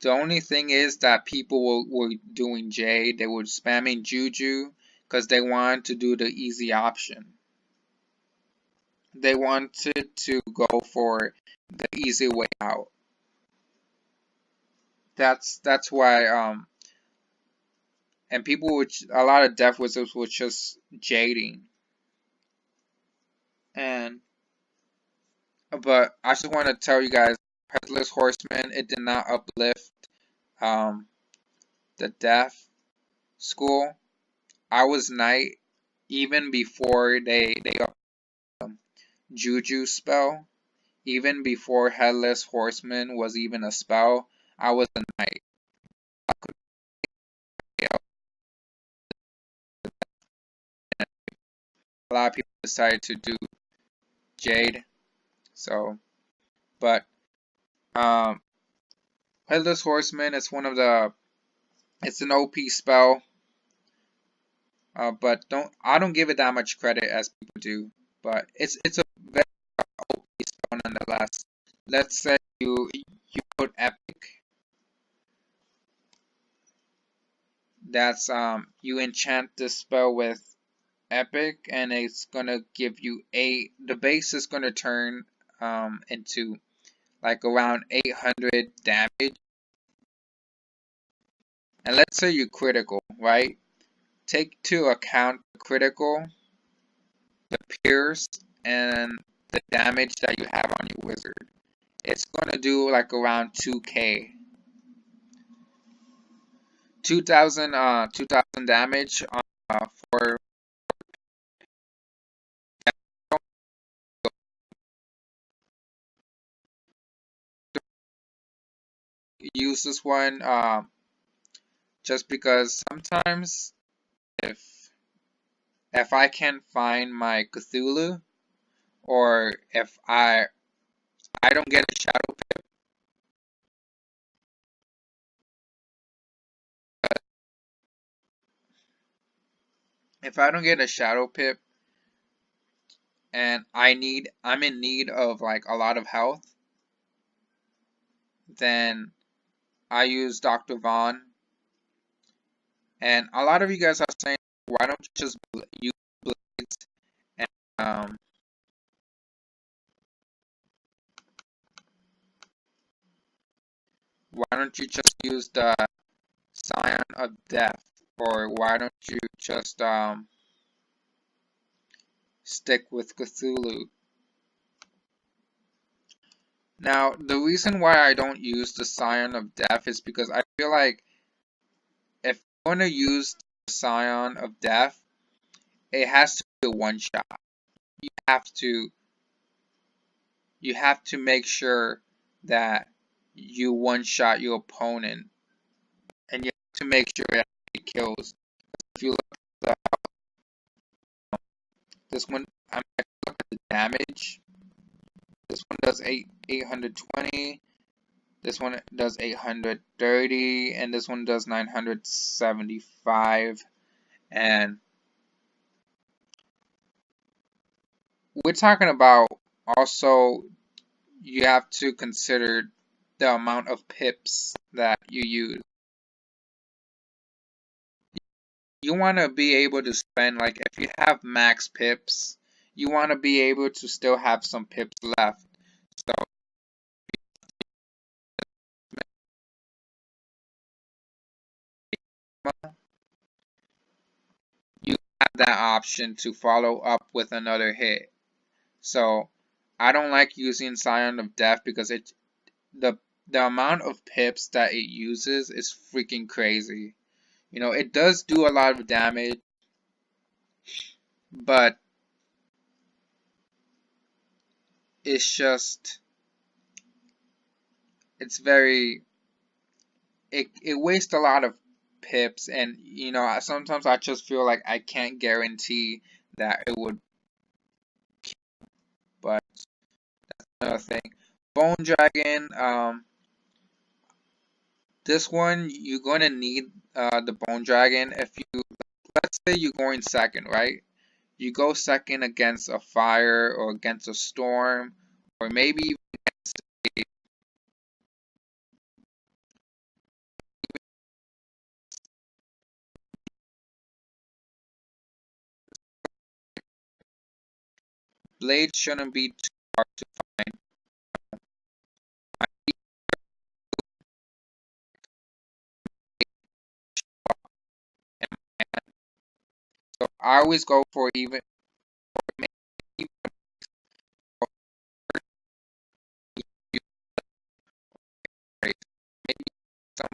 The only thing is that people were doing Jade, they were spamming Juju because they wanted to do the easy option. They wanted to go for the easy way out. That's why and people would, a lot of Deaf Wizards were just jading. And but I just want to tell you guys, Headless Horseman, it did not uplift the Deaf school. I was Knight even before they Juju spell. Even before Headless Horseman was even a spell, I was a Knight. I could a lot of people decided to do Jade. So, but Headless Horseman is one of the, it's an OP spell. But I don't give it that much credit as people do. But it's a very OP spell nonetheless. Let's say you put Epic. That's you enchant this spell with Epic, and it's gonna give you the base is gonna turn into like around 800 damage. And let's say you critical, right? Take to account the critical, the pierce, and the damage that you have on your wizard. It's gonna do like around 2k. 2000 damage for use this one just because sometimes if I can't find my Cthulhu, or if I don't get a shadow pip, if I don't get a shadow pip and I'm in need of like a lot of health, then I use Dr. Vaughn. And a lot of you guys are saying, why don't you just use blades and why don't you just use the Scion of Death, or why don't you just stick with Cthulhu? Now, the reason why I don't use the Scion of Death is because I feel like if I'm going to use the Scion of Death, it has to be a one-shot. You have to make sure that you one-shot your opponent, and you have to make sure that it kills. If you look at this one, I'm going to look at the damage. This one does 820. This one does 830, and this one does 975. And we're talking about also, you have to consider the amount of pips that you use. You want to be able to spend, like, if you have max pips, you want to be able to still have some pips left. So you have that option to follow up with another hit. So I don't like using Scion of Death because the amount of pips that it uses is freaking crazy. You know, it does do a lot of damage, but it's just, it's very, it wastes a lot of pips, and you know, sometimes I just feel like I can't guarantee that it would, but another thing. Bone Dragon, this one you're gonna need the Bone Dragon if you, let's say you're going second, right? You go second against a fire or against a storm, or maybe even against a blade. Shouldn't be too hard to find. So I always go for even, or maybe some,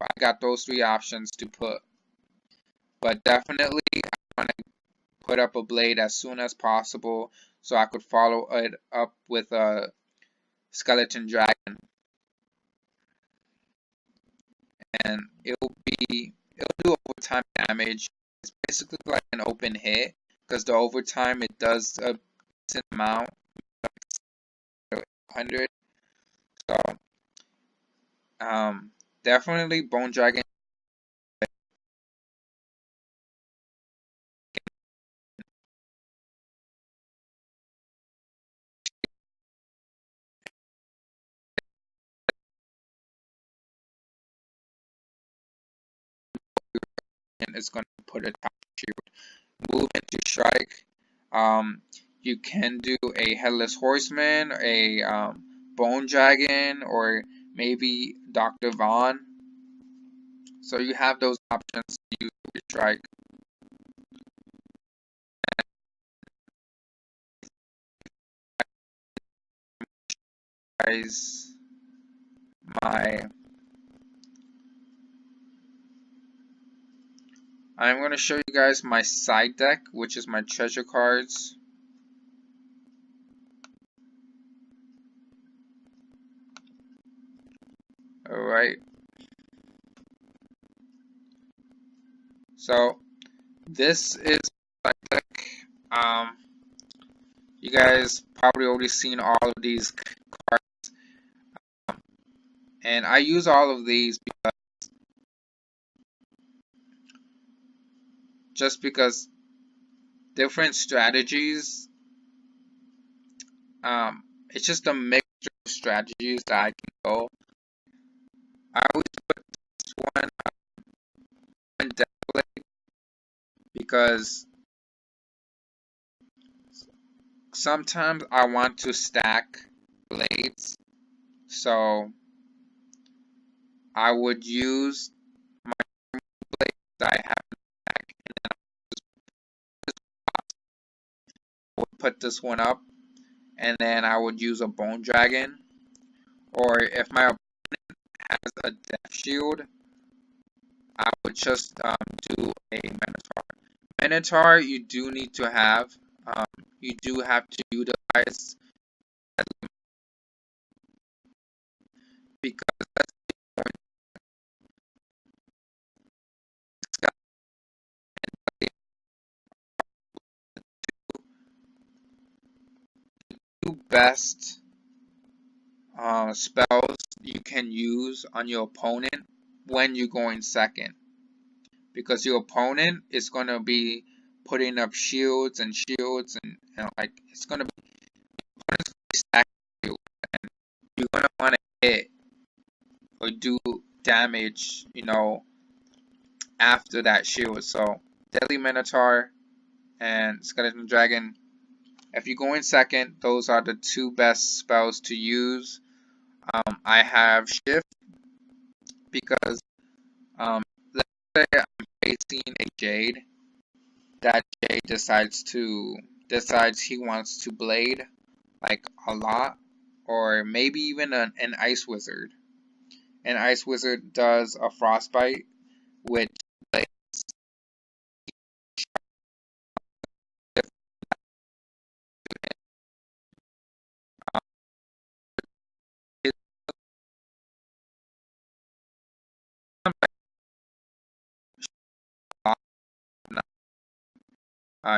I got those three options to put, but definitely I want to put up a blade as soon as possible so I could follow it up with a skeleton dragon, and it'll do overtime damage. It's basically like an open hit because the overtime it does a decent amount, 100. So definitely Bone Dragon is going to put a top shield. Move into strike. You can do a Headless Horseman, a Bone Dragon, or maybe Dr. Vaughn. So you have those options to use your strike. Guys, I'm going to show you guys my side deck, which is my treasure cards. Alright. So this is my side deck. You guys probably already seen all of these cards. And I use all of these because different strategies. It's just a mixture of strategies that I can go. I always put this one deck blade because sometimes I want to stack blades, so I would use my blades that I have in the back, and then I would put this one up, and then I would use a Bone Dragon, or if my opponent has a Death Shield, I would just do a Minotaur. Minotaur, you do need to have, you do have to utilize, because two best spells you can use on your opponent when you're going second, because your opponent is going to be putting up shields and like it's going to be stacking you, and you're going to want to hit or do damage, you know, after that shield. So Deadly Minotaur and Skeleton Dragon, if you go in second, those are the two best spells to use. I have Shift because let's say I'm facing a Jade. That Jade decides he wants to blade like a lot, or maybe even an Ice Wizard. An Ice Wizard does a Frostbite, which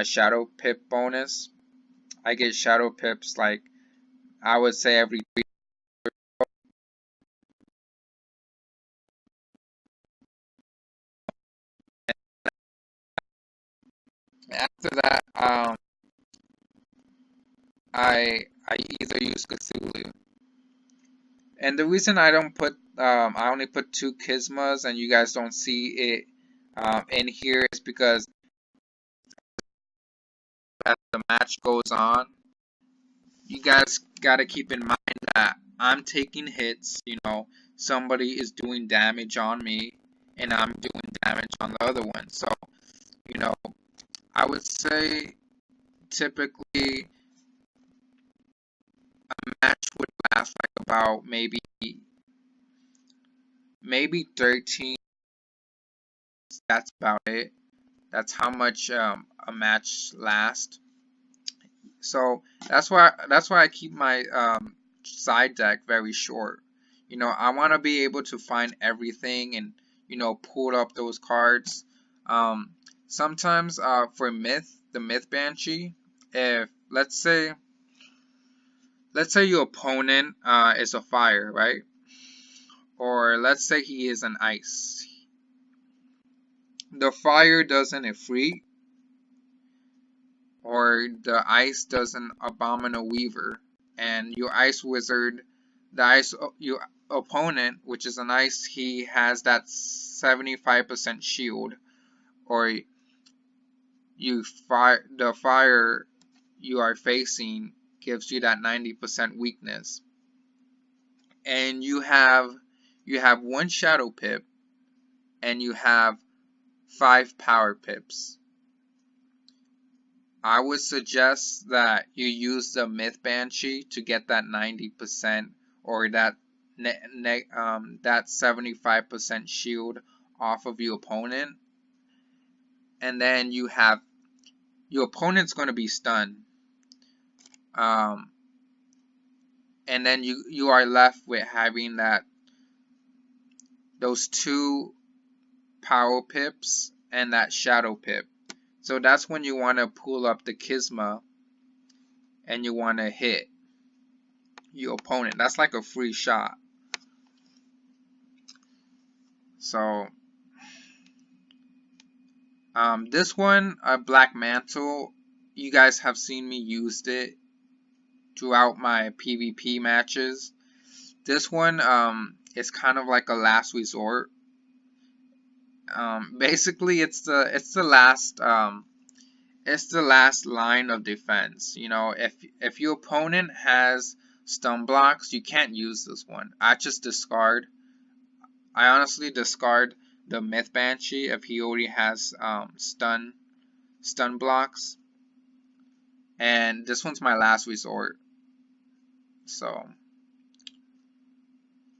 shadow pip bonus. I get shadow pips like I would say every 3. After that, I either use Cthulhu. And the reason I don't put I only put 2 Kismas and you guys don't see it in here is because as the match goes on, you guys gotta keep in mind that I'm taking hits, you know, somebody is doing damage on me and I'm doing damage on the other one. So, you know, I would say typically a match would last like about maybe 13. That's about it. That's how much a match lasts. So that's why I keep my side deck very short. You know, I want to be able to find everything and, you know, pull up those cards. Sometimes for the Myth Banshee, if let's say your opponent is a fire, right? Or let's say he is an ice. The fire does an Ifrit, or the ice does an Abominable Weaver, and your ice wizard, your opponent, which is an ice, he has that 75% shield, or the fire you are facing gives you that 90% weakness, and you have 1 shadow pip, and you have 5 power pips. I would suggest that you use the Myth Banshee to get that 90% or that 75% shield off of your opponent, and then you have your opponent's going to be stunned, and then you are left with having those 2 power pips and that shadow pip. So that's when you want to pull up the Kisma and you want to hit your opponent. That's like a free shot. So this one, Black Mantle, you guys have seen me use it throughout my PvP matches. This one is kind of like a last resort. Basically, it's the last line of defense. You know, if your opponent has stun blocks, you can't use this one. I honestly discard the Myth Banshee if he already has stun blocks, and this one's my last resort. So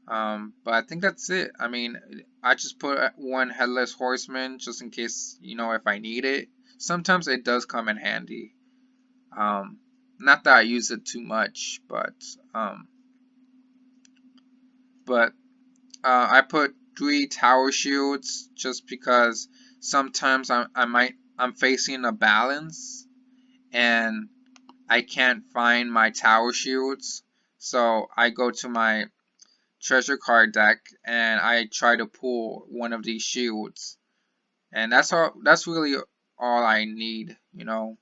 but I think that's it. I mean, I just put 1 Headless Horseman just in case, you know, if I need it. Sometimes it does come in handy. Not that I use it too much, but I put 3 tower shields just because sometimes I'm facing a balance and I can't find my tower shields, so I go to my treasure card deck and I try to pull one of these shields, and that's really all I need. You know,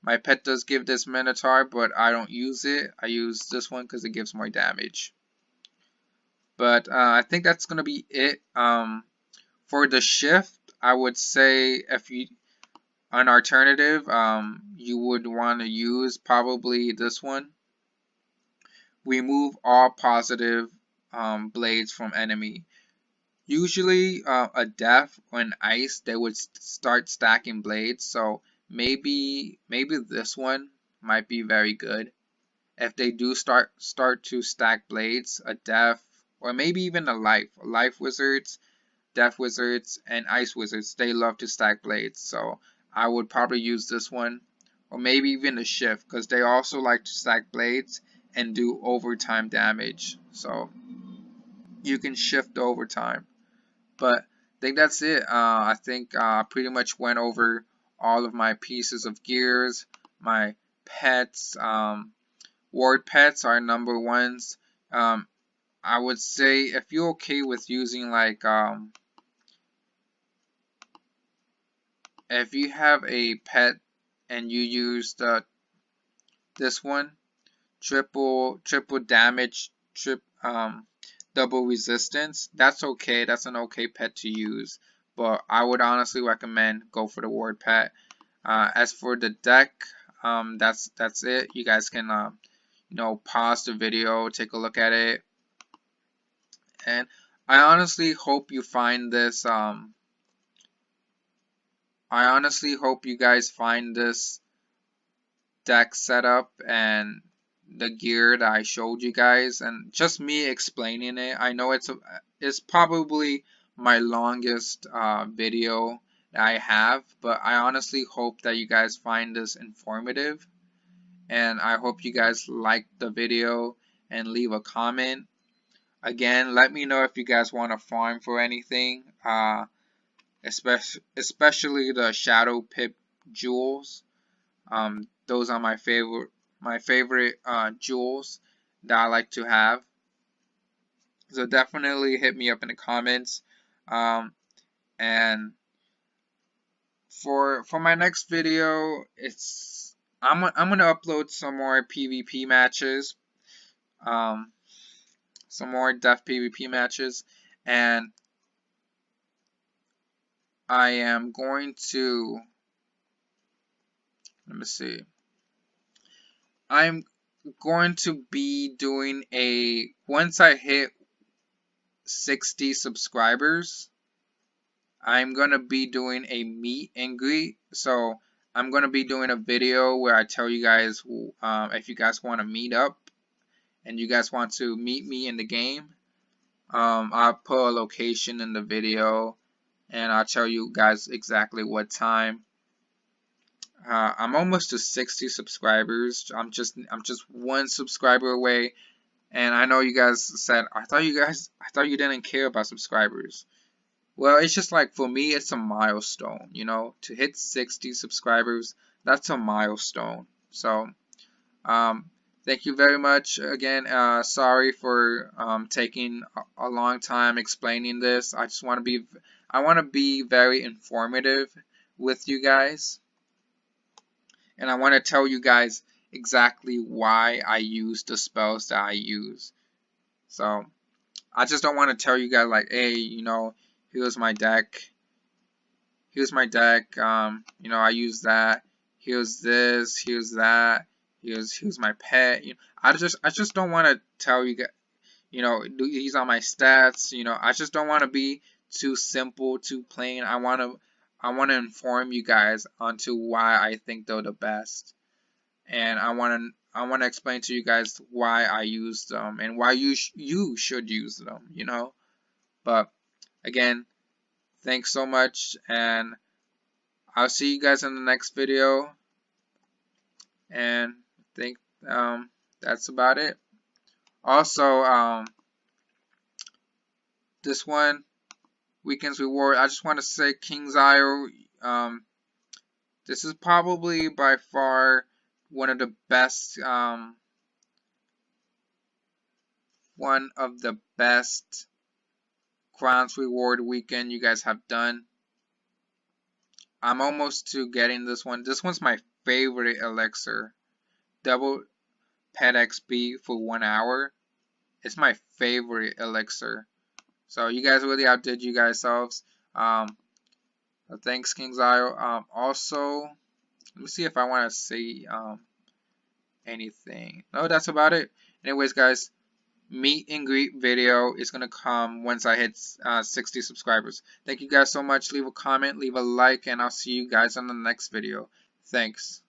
my pet does give this Minotaur, but I don't use it. I use this one because it gives more damage. But I think that's gonna be it. For the shift, I would say if you an alternative, you would want to use probably this one. Remove all positive blades from enemy. Usually a death or an ice, they would start stacking blades, so maybe this one might be very good. If they do start to stack blades, a death, or maybe even a life wizards, death wizards, and ice wizards, they love to stack blades, so I would probably use this one, or maybe even a shift, because they also like to stack blades and do overtime damage, so you can shift overtime. But I think that's it. I think I pretty much went over all of my pieces of gears, my pets. Ward pets are number ones. I would say if you're okay with using like if you have a pet and you use this one, triple damage, double resistance, that's okay. That's an okay pet to use, but I would honestly recommend go for the ward pet. As for the deck, that's it. You guys can you know, pause the video, take a look at it, and I honestly hope you find this I honestly hope you guys find this deck setup and the gear that I showed you guys, and just me explaining it. I know it's probably my longest video that I have, but I honestly hope that you guys find this informative, and I hope you guys like the video and leave a comment. Again, let me know if you guys want to farm for anything, especially the Shadow Pip jewels. Those are my favorite jewels that I like to have. So definitely hit me up in the comments. And for my next video, I'm gonna upload some more PvP matches, some more death PvP matches, and I am going to, let me see. I'm going to be doing once I hit 60 subscribers, I'm going to be doing a meet and greet. So I'm going to be doing a video where I tell you guys if you guys want to meet up and you guys want to meet me in the game. I'll put a location in the video and I'll tell you guys exactly what time. I'm almost to 60 subscribers. I'm just one subscriber away, and I know you guys said I thought you didn't care about subscribers. Well, it's just like, for me, it's a milestone, you know, to hit 60 subscribers. That's a milestone. So thank you very much again. Sorry for taking a long time explaining this. I want to be very informative with you guys. And I want to tell you guys exactly why I use the spells that I use. So I just don't want to tell you guys like, hey, you know, here's my deck. Here's my deck. You know, I use that. Here's this. Here's that. Here's my pet. You know, I just don't want to tell you guys. You know, these are my stats. You know, I just don't want to be too simple, too plain. I want to inform you guys onto why I think they're the best, and I want to explain to you guys why I use them and why you should use them, you know. But again, thanks so much, and I'll see you guys in the next video, and I think that's about it. Also, this one, Weekend's Reward, I just want to say King's Isle, this is probably by far one of the best Crowns Reward weekend you guys have done. I'm almost to getting this one. This one's my favorite elixir. Double pet XP for 1 hour. It's my favorite elixir. So you guys really outdid you guys selves. Thanks, King's Isle. Also, let me see if I want to say anything. No, that's about it. Anyways, guys, meet and greet video is gonna come once I hit 60 subscribers. Thank you guys so much. Leave a comment, leave a like, and I'll see you guys on the next video. Thanks.